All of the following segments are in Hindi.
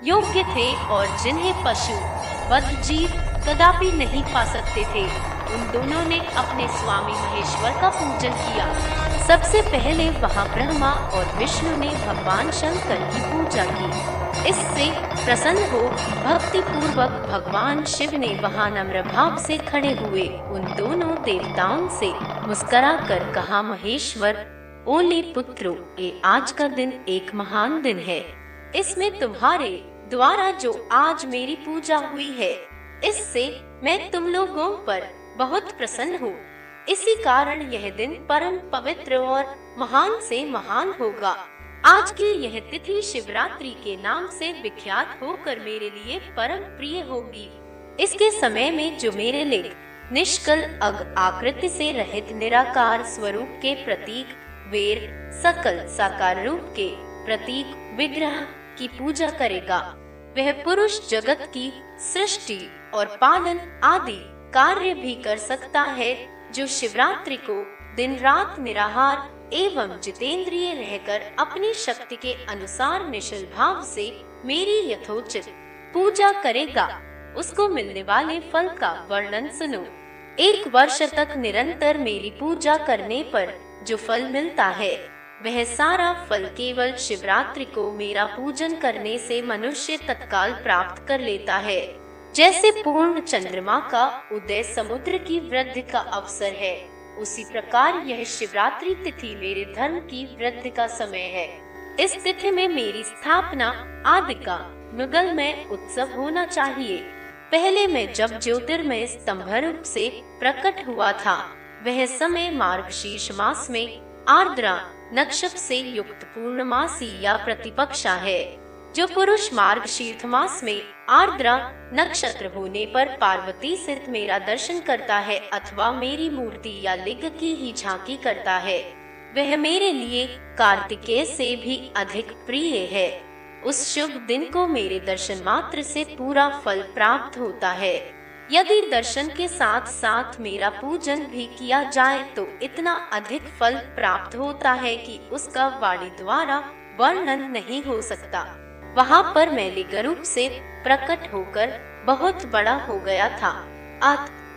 योग्य थे और जिन्हें पशु बद्ध जीव कदापि नहीं पा सकते थे। उन दोनों ने अपने स्वामी महेश्वर का पूजन किया। सबसे पहले वहां ब्रह्मा और विष्णु ने भगवान शंकर की पूजा की। इससे प्रसन्न हो भक्ति पूर्वक भगवान शिव ने वहां नम्र भाव से खड़े हुए उन दोनों देवताओं से मुस्कुरा कर कहा, महेश्वर, ओले पुत्रों, ये आज का दिन एक महान दिन है। इसमें तुम्हारे द्वारा जो आज मेरी पूजा हुई है, इससे मैं तुम लोगों पर बहुत प्रसन्न हूँ। इसी कारण यह दिन परम पवित्र और महान से महान होगा। आज की यह तिथि शिवरात्रि के नाम से विख्यात होकर मेरे लिए परम प्रिय होगी। इसके समय में जो मेरे लिंग निष्कल अग आकृति से रहित निराकार स्वरूप के प्रतीक वेर सकल साकार रूप के प्रतीक विग्रह की पूजा करेगा, वह पुरुष जगत की सृष्टि और पालन आदि कार्य भी कर सकता है। जो शिवरात्रि को दिन रात निराहार एवं जितेंद्रिय रहकर अपनी शक्ति के अनुसार निश्चल भाव से मेरी यथोचित पूजा करेगा, उसको मिलने वाले फल का वर्णन सुनो। 1 वर्ष तक निरंतर मेरी पूजा करने पर जो फल मिलता है, वह सारा फल केवल शिवरात्रि को मेरा पूजन करने से मनुष्य तत्काल प्राप्त कर लेता है। जैसे पूर्ण चंद्रमा का उदय समुद्र की वृद्धि का अवसर है, उसी प्रकार यह शिवरात्रि तिथि मेरे धर्म की वृद्धि का समय है। इस तिथि में मेरी स्थापना आदि का मुगलमय उत्सव होना चाहिए। पहले मैं जब ज्योतिर्मय स्तंभ रूप से प्रकट हुआ था, वह समय मार्गशीर्ष मास में आर्द्रा नक्षत्र से युक्त पूर्णमासी या प्रतिपक्षा है। जो पुरुष मार्गशीर्ष मास में आर्द्रा नक्षत्र होने पर पार्वती स्थित मेरा दर्शन करता है अथवा मेरी मूर्ति या लिंग की ही झांकी करता है, वह मेरे लिए कार्तिकेय से भी अधिक प्रिय है। उस शुभ दिन को मेरे दर्शन मात्र से पूरा फल प्राप्त होता है। यदि दर्शन के साथ साथ मेरा पूजन भी किया जाए तो इतना अधिक फल प्राप्त होता है कि उसका वाणी द्वारा वर्णन नहीं हो सकता। वहाँ पर मैं लिंग रूप से प्रकट होकर बहुत बड़ा हो गया था।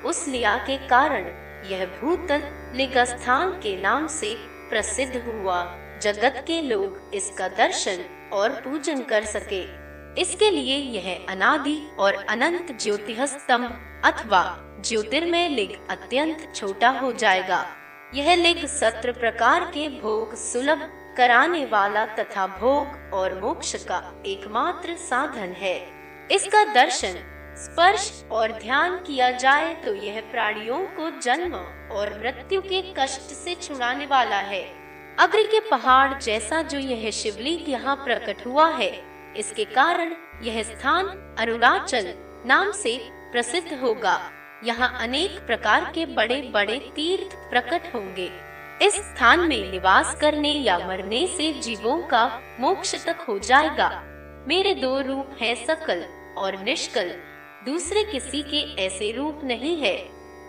उस लिया के कारण यह भूतल लिंग स्थान के नाम से प्रसिद्ध हुआ। जगत के लोग इसका दर्शन और पूजन कर सके, इसके लिए यह अनादि और अनंत ज्योतिः स्तंभ अथवा ज्योतिर्मय लिंग अत्यंत छोटा हो जाएगा। यह लिंग 17 प्रकार के भोग सुलभ कराने वाला तथा भोग और मोक्ष का एकमात्र साधन है। इसका दर्शन स्पर्श और ध्यान किया जाए तो यह प्राणियों को जन्म और मृत्यु के कष्ट से छुड़ाने वाला है। अग्नि के पहाड़ जैसा जो यह शिवलिंग यहाँ प्रकट हुआ है, इसके कारण यह स्थान अरुणाचल नाम से प्रसिद्ध होगा। यहाँ अनेक प्रकार के बड़े बड़े तीर्थ प्रकट होंगे। इस स्थान में निवास करने या मरने से जीवों का मोक्ष तक हो जाएगा। मेरे 2 रूप हैं, सकल और निष्कल। दूसरे किसी के ऐसे रूप नहीं है।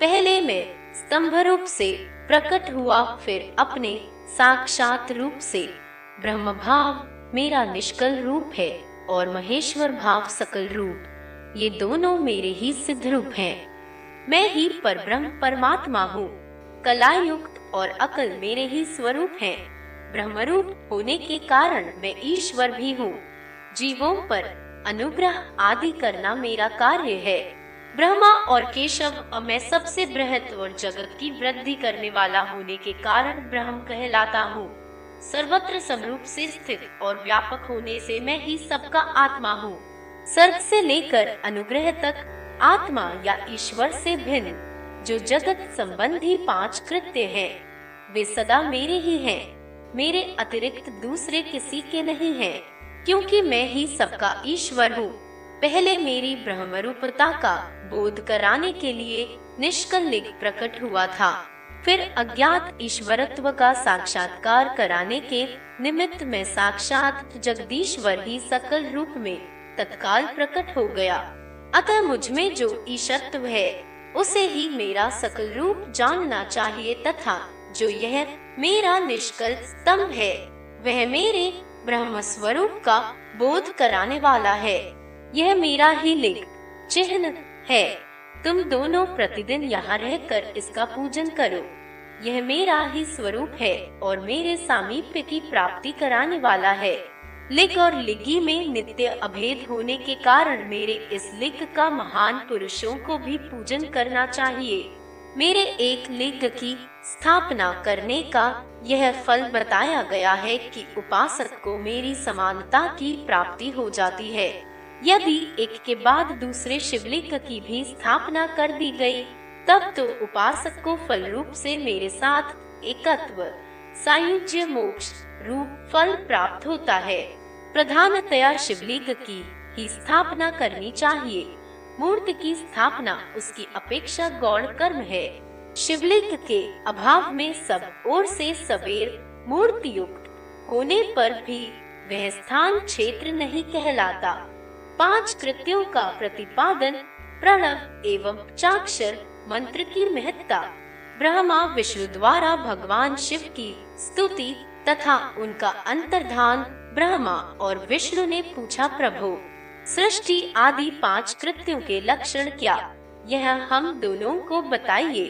पहले मैं स्तंभ रूप से प्रकट हुआ, फिर अपने साक्षात रूप से। ब्रह्म भाव मेरा निष्कल रूप है और महेश्वर भाव सकल रूप। ये दोनों मेरे ही सिद्ध रूप हैं। मैं ही परब्रह्म परमात्मा हूँ। कलायुक्त और अकल मेरे ही स्वरूप हैं। ब्रह्म रूप होने के कारण मैं ईश्वर भी हूँ। जीवों पर अनुग्रह आदि करना मेरा कार्य है। ब्रह्मा और केशव मैं सबसे बृहत और जगत की वृद्धि करने वाला होने के कारण ब्रह्म कहलाता हूँ। सर्वत्र समरूप से स्थित और व्यापक होने से मैं ही सबका आत्मा हूँ। सर्ग से लेकर अनुग्रह तक आत्मा या ईश्वर से भिन्न जो जगत संबंधी 5 कृत्य हैं, वे सदा मेरे ही हैं। मेरे अतिरिक्त दूसरे किसी के नहीं हैं, क्योंकि मैं ही सबका ईश्वर हूँ। पहले मेरी ब्रह्मरूपता का बोध कराने के लिए निष्कल लिंग प्रकट हुआ था। फिर अज्ञात ईश्वरत्व का साक्षात्कार कराने के निमित्त में साक्षात जगदीश्वर ही सकल रूप में तत्काल प्रकट हो गया। अतः मुझ में जो ईशत्व है, उसे ही मेरा सकल रूप जानना चाहिए तथा जो यह मेरा निष्कल स्तंभ है, वह मेरे ब्रह्म स्वरूप का बोध कराने वाला है। यह मेरा ही लिंग चिन्ह है। तुम दोनों प्रतिदिन यहाँ रहकर इसका पूजन करो। यह मेरा ही स्वरूप है और मेरे सामीप्य की प्राप्ति कराने वाला है। लिंग और लिंगी में नित्य अभेद होने के कारण मेरे इस लिंग का महान पुरुषों को भी पूजन करना चाहिए। मेरे एक लिंग की स्थापना करने का यह फल बताया गया है कि उपासक को मेरी समानता की प्राप्ति हो जाती है। यदि एक के बाद दूसरे शिवलिंग की भी स्थापना कर दी गई, तब तो उपासक को फल रूप से मेरे साथ एकत्व सायुज्य मोक्ष रूप फल प्राप्त होता है। प्रधानतया शिवलिंग की ही स्थापना करनी चाहिए। मूर्ति की स्थापना उसकी अपेक्षा गौण कर्म है। शिवलिंग के अभाव में सब ओर से सवेर मूर्ति युक्त होने पर भी वह स्थान क्षेत्र नहीं कहलाता। 5 कृत्यों का प्रतिपादन, प्रणव एवं चाक्षर मंत्र की महत्ता, ब्रह्मा विष्णु द्वारा भगवान शिव की स्तुति तथा उनका अंतर्धान। ब्रह्मा और विष्णु ने पूछा, प्रभु सृष्टि आदि 5 कृत्यों के लक्षण क्या, यह हम दोनों को बताइए।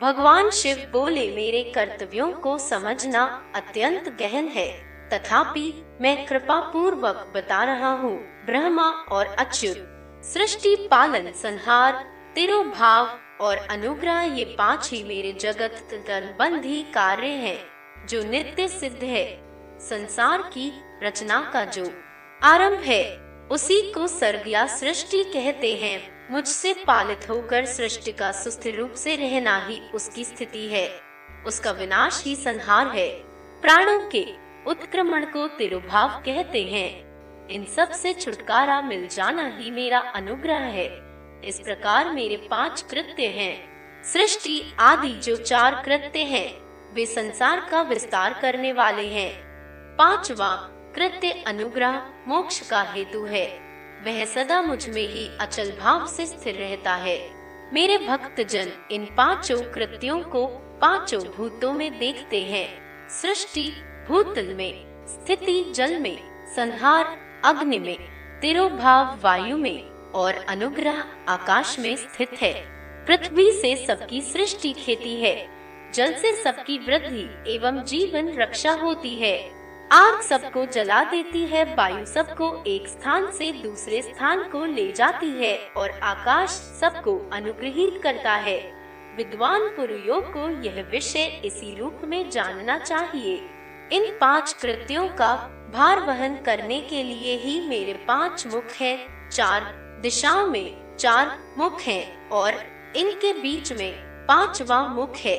भगवान शिव बोले, मेरे कर्तव्यों को समझना अत्यंत गहन है, तथापि मैं कृपा पूर्वक बता रहा हूँ। ब्रह्मा और अच्युत, सृष्टि पालन संहार तिरोभाव और अनुग्रह, ये 5 ही मेरे जगत संबंधी कार्य हैं जो नित्य सिद्ध है। संसार की रचना का जो आरंभ है उसी को सर्ग या सृष्टि कहते हैं। मुझसे पालित होकर सृष्टि का सुस्थिर रूप से रहना ही उसकी स्थिति है, उसका विनाश ही संहार है। प्राणों के उत्क्रमण को तिरोभाव कहते हैं। इन सब से छुटकारा मिल जाना ही मेरा अनुग्रह है। इस प्रकार मेरे 5 कृत्य हैं। सृष्टि आदि जो 4 कृत्य हैं, वे संसार का विस्तार करने वाले हैं। 5वां कृत्य अनुग्रह मोक्ष का हेतु है। वह सदा मुझ में ही अचल भाव से स्थिर रहता है। मेरे भक्त जन इन 5 कृत्यों को 5 भूतों में देखते हैं। सृष्टि भूतल में, स्थिति जल में, संहार अग्नि में, तिरोभाव वायु में और अनुग्रह आकाश में स्थित है। पृथ्वी से सबकी सृष्टि खेती है, जल से सबकी वृद्धि एवं जीवन रक्षा होती है। आग सबको जला देती है, वायु सबको एक स्थान से दूसरे स्थान को ले जाती है और आकाश सबको अनुग्रहित करता है। विद्वान पुरुषों को यह विषय इसी रूप में जानना चाहिए। इन 5 कृत्यों का भार वहन करने के लिए ही मेरे 5 मुख हैं। 4 दिशाओं में 4 मुख हैं और इनके बीच में 5वां मुख है।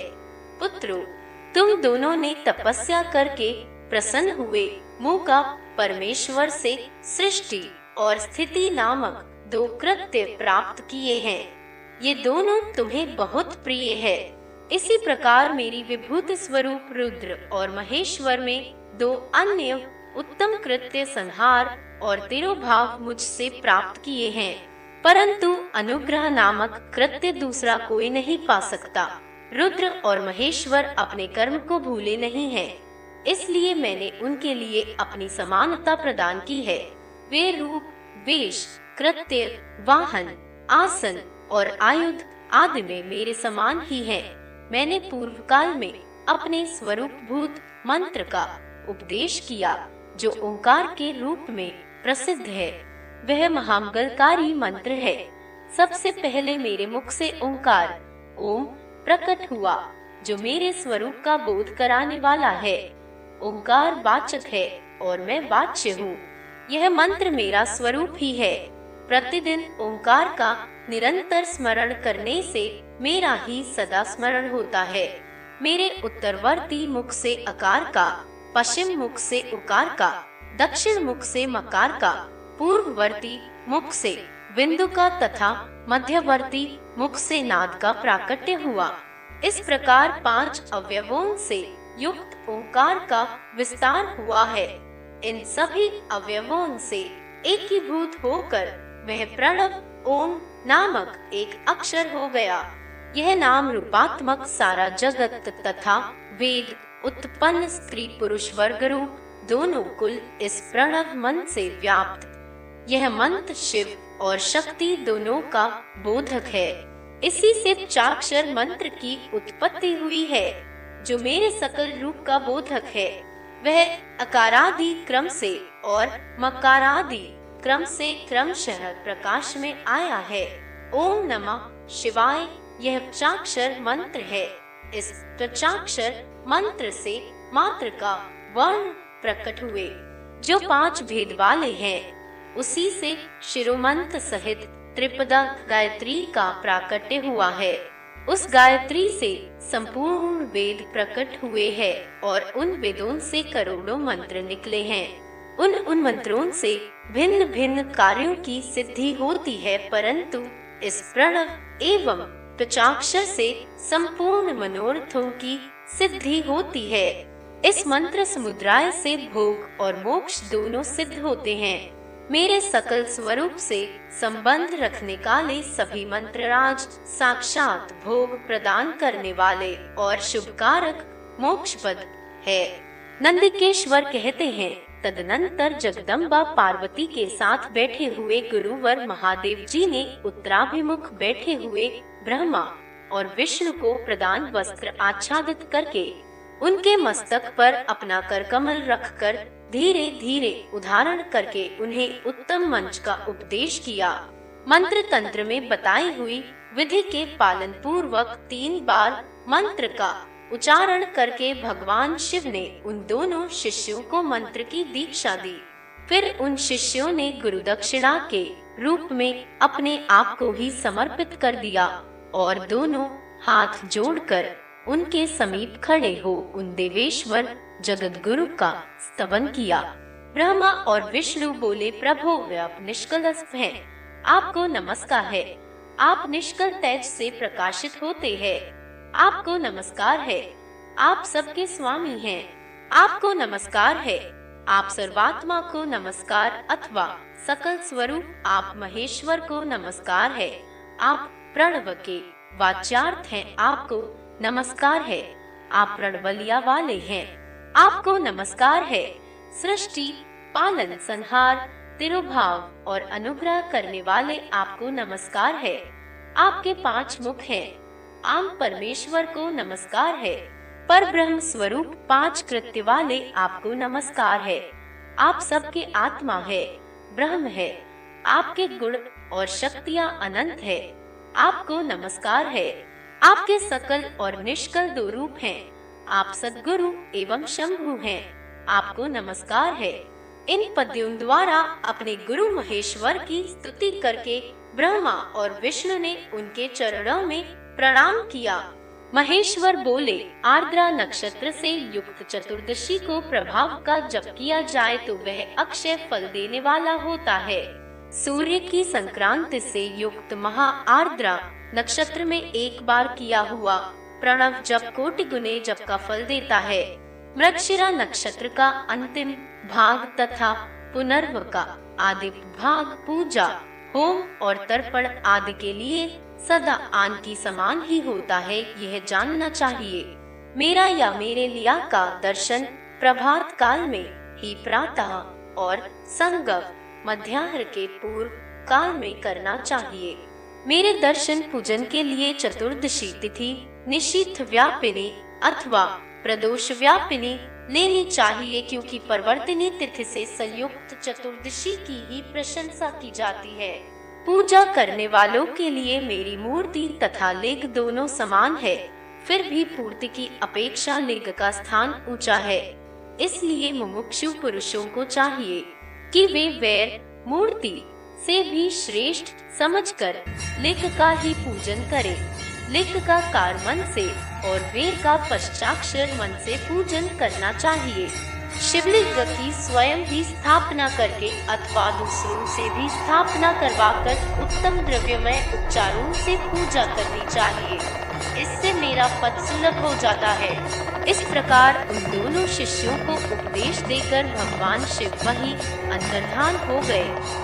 पुत्रों, तुम दोनों ने तपस्या करके प्रसन्न हुए मुँह का परमेश्वर से सृष्टि और स्थिति नामक 2 कृत्य प्राप्त किए हैं। ये दोनों तुम्हें बहुत प्रिय है। इसी प्रकार मेरी विभूत स्वरूप रुद्र और महेश्वर में 2 अन्य उत्तम कृत्य संहार और तिरोभाव मुझसे प्राप्त किए हैं, परंतु अनुग्रह नामक कृत्य दूसरा कोई नहीं पा सकता। रुद्र और महेश्वर अपने कर्म को भूले नहीं हैं, इसलिए मैंने उनके लिए अपनी समानता प्रदान की है। वे रूप, वेश, कृत्य, वाहन, आसन और आयुध आदि में मेरे समान ही हैं। मैंने पूर्व काल में अपने स्वरूप भूत मंत्र का उपदेश किया, जो ओंकार के रूप में प्रसिद्ध है। वह महामंगलकारी मंत्र है। सबसे पहले मेरे मुख से ओंकार ओम प्रकट हुआ, जो मेरे स्वरूप का बोध कराने वाला है। ओंकार वाचक है और मैं वाच्य हूँ। यह मंत्र मेरा स्वरूप ही है। प्रतिदिन ओंकार का निरंतर स्मरण करने से मेरा ही सदा स्मरण होता है। मेरे उत्तरवर्ती मुख से अकार का, पश्चिम मुख से उकार का, दक्षिण मुख से मकार का, पूर्ववर्ती मुख से बिंदु का तथा मध्यवर्ती मुख से नाद का प्राकट्य हुआ। इस प्रकार 5 अवयवों से युक्त ओंकार का विस्तार हुआ है। इन सभी अवयवों से एकीभूत होकर वह प्रणव ओम नामक एक अक्षर हो गया। यह नाम रूपात्मक सारा जगत तथा वेद उत्पन्न स्त्री पुरुष वर्ग रूप दोनों कुल इस प्रणव मंत्र से व्याप्त। यह मंत्र शिव और शक्ति दोनों का बोधक है। इसी से चाक्षर मंत्र की उत्पत्ति हुई है, जो मेरे सकल रूप का बोधक है। वह अकारादि क्रम से और मकारादि क्रम से क्रमशः प्रकाश में आया है। ओम नमः शिवाय यह चाक्षर मंत्र है। इस चाक्षर मंत्र से मात्र का वर्ण प्रकट हुए, जो 5 भेद वाले हैं। उसी से शिरोमंत्र सहित त्रिपदा गायत्री का प्राकट्य हुआ है। उस गायत्री से संपूर्ण वेद प्रकट हुए हैं और उन वेदों से करोड़ों मंत्र निकले हैं। उन मंत्रों से भिन्न भिन्न कार्यों की सिद्धि होती है, परंतु इस प्रणव एवं पंचाक्षर से संपूर्ण मनोरथों की सिद्धि होती है। इस मंत्र समुद्राय से भोग और मोक्ष दोनों सिद्ध होते हैं। मेरे सकल स्वरूप से संबंध रखने वाले सभी मंत्रराज साक्षात भोग प्रदान करने वाले और शुभकारक मोक्षपद है। नंदिकेश्वर कहते हैं, तदनंतर जगदम्बा पार्वती के साथ बैठे हुए गुरुवर महादेव जी ने उत्तराभिमुख बैठे हुए ब्रह्मा और विष्णु को प्रदान वस्त्र आच्छादित करके उनके मस्तक पर अपना करकमल रखकर धीरे धीरे उदाहरण करके उन्हें उत्तम मंच का उपदेश किया। मंत्र तंत्र में बताई हुई विधि के पालन पूर्वक 3 बार मंत्र का उच्चारण करके भगवान शिव ने उन दोनों शिष्यों को मंत्र की दीक्षा दी। फिर उन शिष्यों ने गुरु दक्षिणा के रूप में अपने आप को ही समर्पित कर दिया और दोनों हाथ जोड़कर उनके समीप खड़े हो उन देवेश्वर जगत गुरु का स्तवन किया। ब्रह्मा और विष्णु बोले, प्रभु आप निष्कलस्प हैं, आपको नमस्कार है। आप निष्कल तेज से प्रकाशित होते हैं। आपको नमस्कार है। आप सबके स्वामी हैं। आपको नमस्कार है। आप सर्वात्मा को नमस्कार अथवा सकल स्वरूप आप महेश्वर को नमस्कार है। आप प्रणव के वाच्यार्थ हैं। आपको नमस्कार है। आप प्रणवलिया वाले हैं। आपको नमस्कार है। सृष्टि पालन संहार तिरुभाव और अनुग्रह करने वाले आपको नमस्कार है। आपके 5 मुख हैं। आम परमेश्वर को नमस्कार है। पर ब्रह्म स्वरूप 5 कृत्य वाले आपको नमस्कार है। आप सबके आत्मा है, ब्रह्म है। आपके गुण और शक्तियाँ अनंत है। आपको नमस्कार है। आपके सकल और निष्कल 2 रूप हैं। आप सद्गुरु एवं शंभु हैं। आपको नमस्कार है। इन पद्यों द्वारा अपने गुरु महेश्वर की स्तुति करके ब्रह्मा और विष्णु ने उनके चरणों में प्रणाम किया। महेश्वर बोले, आर्द्रा नक्षत्र से युक्त चतुर्दशी को प्रभाव का जप किया जाए तो वह अक्षय फल देने वाला होता है। सूर्य की संक्रांति से युक्त महा आर्द्रा नक्षत्र में एक बार किया हुआ प्रणव जप कोटि गुने जप का फल देता है। मृगशिरा नक्षत्र का अंतिम भाग तथा पुनर्व का आदि भाग पूजा, होम और तर्पण आदि के लिए सदा आन की समान ही होता है, यह जानना चाहिए। मेरा या मेरे लिया का दर्शन प्रभात काल में ही प्रातः और संगम मध्याह्न के पूर्व काल में करना चाहिए। मेरे दर्शन पूजन के लिए चतुर्दशी तिथि निशीथ व्यापिनी अथवा प्रदोष व्यापिनी लेनी चाहिए, क्योंकि परिवर्तिनी तिथि से संयुक्त चतुर्दशी की ही प्रशंसा की जाती है। पूजा करने वालों के लिए मेरी मूर्ति तथा लिंग दोनों समान है, फिर भी पूर्ति की अपेक्षा लिंग का स्थान ऊंचा है। इसलिए मुमुक्षु पुरुषों को चाहिए कि वे वैर मूर्ति से भी श्रेष्ठ समझकर लिंग का ही पूजन करें। लिंग का कार मन से और वेर का पश्चाक्षर मन से पूजन करना चाहिए। शिवलिंग की स्वयं ही स्थापना करके अथवा दूसरों से भी स्थापना करवाकर उत्तम द्रव्यमय उपचारों से पूजा करनी चाहिए। इससे मेरा पद सुलभ हो जाता है। इस प्रकार उन दोनों शिष्यों को उपदेश देकर भगवान शिव वहीं अंतर्धान हो गए।